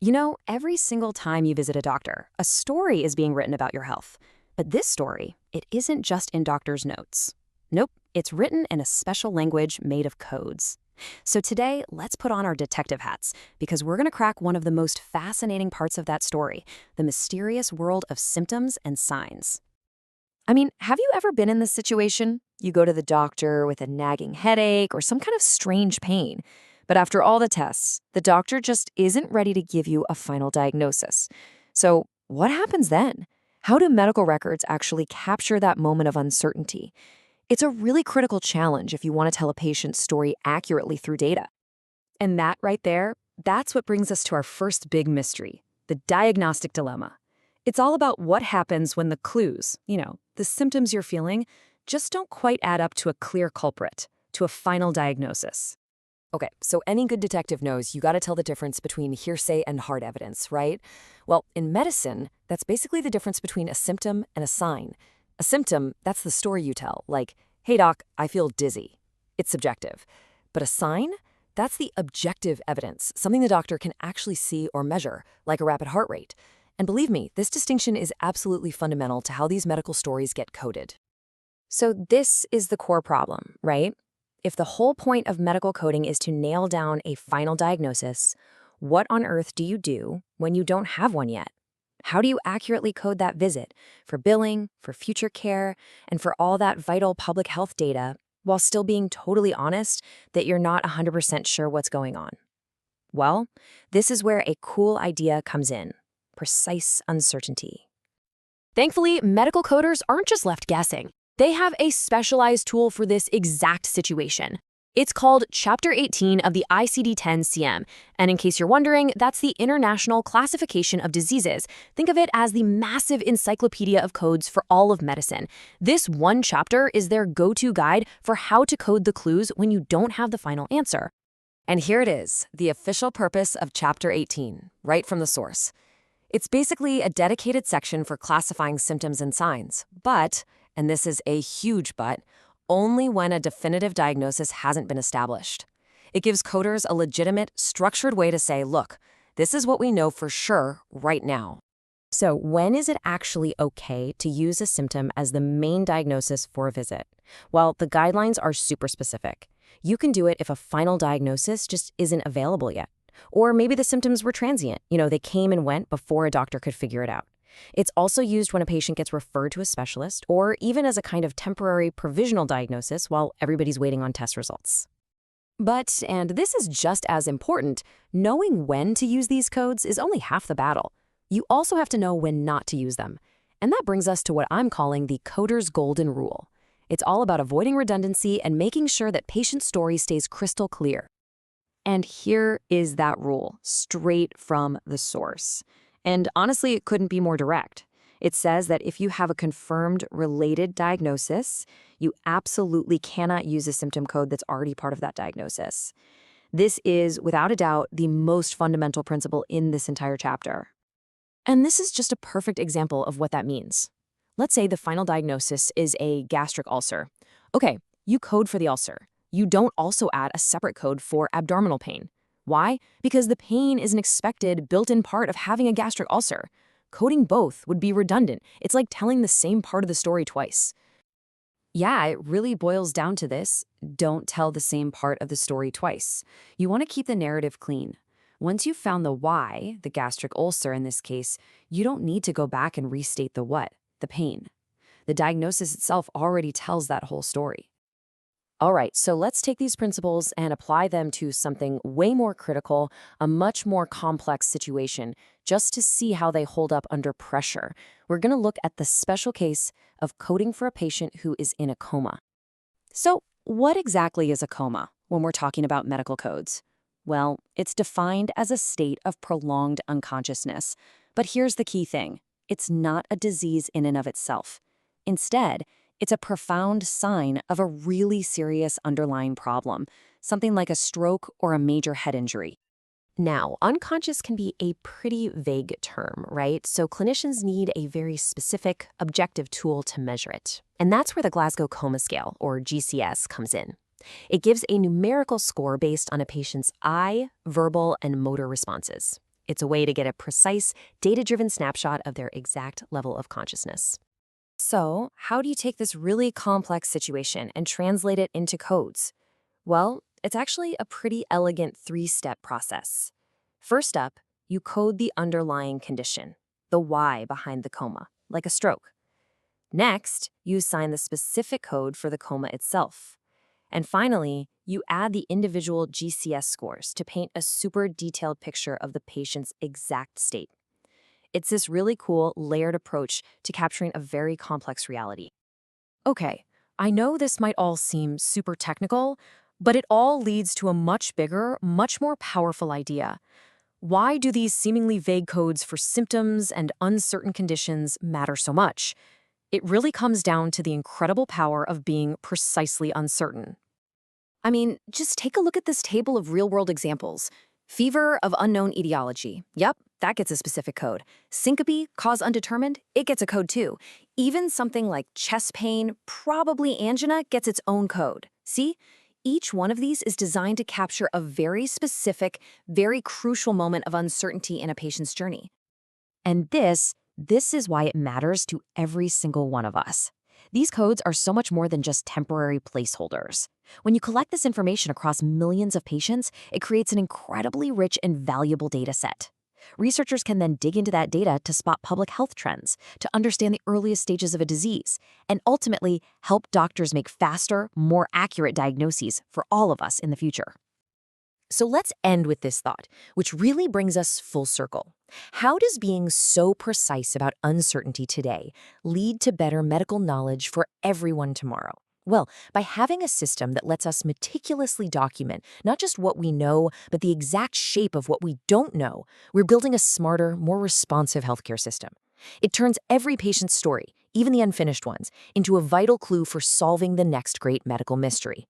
You know, every single time you visit a doctor, a story is being written about your health. But this story, it isn't just in doctor's notes. Nope, it's written in a special language made of codes. So today, let's put on our detective hats because we're going to crack one of the most fascinating parts of that story, the mysterious world of symptoms and signs. I mean, have you ever been in this situation? You go to the doctor with a nagging headache or some kind of strange pain. But after all the tests, the doctor just isn't ready to give you a final diagnosis. So, what happens then? How do medical records actually capture that moment of uncertainty? It's a really critical challenge if you want to tell a patient's story accurately through data. And that right there, that's what brings us to our first big mystery, the diagnostic dilemma. It's all about what happens when the clues, the symptoms you're feeling, just don't quite add up to a clear culprit, to a final diagnosis. Okay, so any good detective knows you gotta tell the difference between hearsay and hard evidence, right? Well, in medicine, that's basically the difference between a symptom and a sign. A symptom, that's the story you tell, like, hey doc, I feel dizzy. It's subjective. But a sign? That's the objective evidence, something the doctor can actually see or measure, like a rapid heart rate. And believe me, this distinction is absolutely fundamental to how these medical stories get coded. So this is the core problem, right? If the whole point of medical coding is to nail down a final diagnosis, what on earth do you do when you don't have one yet? How do you accurately code that visit for billing, for future care, and for all that vital public health data while still being totally honest that you're not 100% sure what's going on? Well, this is where a cool idea comes in: precise uncertainty. Thankfully, medical coders aren't just left guessing. They have a specialized tool for this exact situation. It's called Chapter 18 of the ICD-10-CM, and in case you're wondering, that's the International Classification of Diseases. Think of it as the massive encyclopedia of codes for all of medicine. This one chapter is their go-to guide for how to code the clues when you don't have the final answer. And here it is, the official purpose of Chapter 18, right from the source. It's basically a dedicated section for classifying symptoms and signs, but, and this is a huge but, only when a definitive diagnosis hasn't been established. It gives coders a legitimate, structured way to say, look, this is what we know for sure right now. So when is it actually okay to use a symptom as the main diagnosis for a visit? Well, the guidelines are super specific. You can do it if a final diagnosis just isn't available yet. Or maybe the symptoms were transient. They came and went before a doctor could figure it out. It's also used when a patient gets referred to a specialist, or even as a kind of temporary provisional diagnosis while everybody's waiting on test results. But, and this is just as important, knowing when to use these codes is only half the battle. You also have to know when not to use them. And that brings us to what I'm calling the coder's golden rule. It's all about avoiding redundancy and making sure that patient story stays crystal clear. And here is that rule, straight from the source. And honestly, it couldn't be more direct. It says that if you have a confirmed related diagnosis, you absolutely cannot use a symptom code that's already part of that diagnosis. This is, without a doubt, the most fundamental principle in this entire chapter. And this is just a perfect example of what that means. Let's say the final diagnosis is a gastric ulcer. Okay, you code for the ulcer. You don't also add a separate code for abdominal pain. Why? Because the pain is an expected, built-in part of having a gastric ulcer. Coding both would be redundant. It's like telling the same part of the story twice. Yeah, it really boils down to this: don't tell the same part of the story twice. You want to keep the narrative clean. Once you've found the why, the gastric ulcer in this case, you don't need to go back and restate the what, the pain. The diagnosis itself already tells that whole story. All right, so let's take these principles and apply them to something way more critical, a much more complex situation, just to see how they hold up under pressure. We're going to look at the special case of coding for a patient who is in a coma. So, what exactly is a coma when we're talking about medical codes? Well, it's defined as a state of prolonged unconsciousness. But here's the key thing: it's not a disease in and of itself. Instead, it's a profound sign of a really serious underlying problem, something like a stroke or a major head injury. Now, unconscious can be a pretty vague term, right? So clinicians need a very specific, objective tool to measure it. And that's where the Glasgow Coma Scale, or GCS, comes in. It gives a numerical score based on a patient's eye, verbal, and motor responses. It's a way to get a precise, data-driven snapshot of their exact level of consciousness. So, how do you take this really complex situation and translate it into codes? Well, it's actually a pretty elegant three-step process. First up, you code the underlying condition, the why behind the coma, like a stroke. Next, you assign the specific code for the coma itself. And finally, you add the individual GCS scores to paint a super detailed picture of the patient's exact state. It's this really cool, layered approach to capturing a very complex reality. Okay, I know this might all seem super technical, but it all leads to a much bigger, much more powerful idea. Why do these seemingly vague codes for symptoms and uncertain conditions matter so much? It really comes down to the incredible power of being precisely uncertain. I mean, just take a look at this table of real-world examples. Fever of unknown etiology. Yep, that gets a specific code. Syncope, cause undetermined, it gets a code too. Even something like chest pain, probably angina, gets its own code. See? Each one of these is designed to capture a very specific, very crucial moment of uncertainty in a patient's journey. And this is why it matters to every single one of us. These codes are so much more than just temporary placeholders. When you collect this information across millions of patients, it creates an incredibly rich and valuable data set. Researchers can then dig into that data to spot public health trends, to understand the earliest stages of a disease, and ultimately help doctors make faster, more accurate diagnoses for all of us in the future. So let's end with this thought, which really brings us full circle. How does being so precise about uncertainty today lead to better medical knowledge for everyone tomorrow? Well, by having a system that lets us meticulously document not just what we know, but the exact shape of what we don't know, we're building a smarter, more responsive healthcare system. It turns every patient's story, even the unfinished ones, into a vital clue for solving the next great medical mystery.